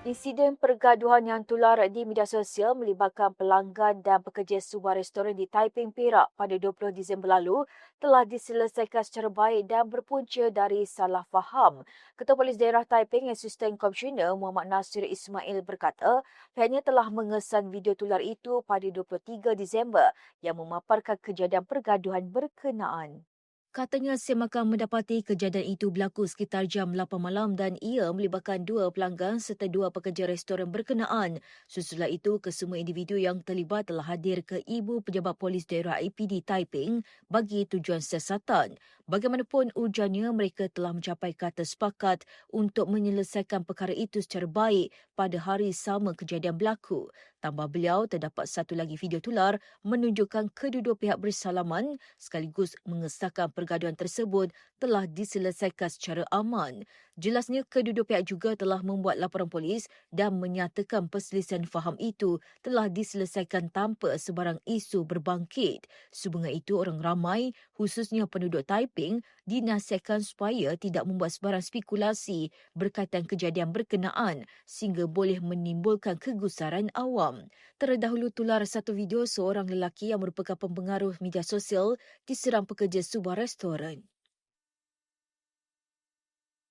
Insiden pergaduhan yang tular di media sosial melibatkan pelanggan dan pekerja sebuah restoran di Taiping, Perak pada 20 Disember lalu telah diselesaikan secara baik dan berpunca dari salah faham. Ketua Polis Daerah Taiping, Asisten Komisioner Muhammad Nasir Ismail berkata, pihaknya telah mengesan video tular itu pada 23 Disember yang memaparkan kejadian pergaduhan berkenaan. Katanya semakan mendapati kejadian itu berlaku sekitar jam 8 malam dan ia melibatkan dua pelanggan serta dua pekerja restoran berkenaan. Susulan itu, kesemua individu yang terlibat telah hadir ke Ibu Pejabat Polis Daerah APD Taiping bagi tujuan siasatan. Bagaimanapun ujarnya, mereka telah mencapai kata sepakat untuk menyelesaikan perkara itu secara baik pada hari sama kejadian berlaku. Tambah beliau, terdapat satu lagi video tular menunjukkan kedua-dua pihak bersalaman sekaligus mengesahkan pergaduhan tersebut telah diselesaikan secara aman. Jelasnya, kedua-dua pihak juga telah membuat laporan polis dan menyatakan perselisihan faham itu telah diselesaikan tanpa sebarang isu berbangkit. Sehubungan itu, orang ramai, khususnya penduduk Taiping, dinasihatkan supaya tidak membuat sebarang spekulasi berkaitan kejadian berkenaan sehingga boleh menimbulkan kegusaran awam. Terdahulu tular satu video seorang lelaki yang merupakan pempengaruh media sosial diserang pekerja sebuah restoran.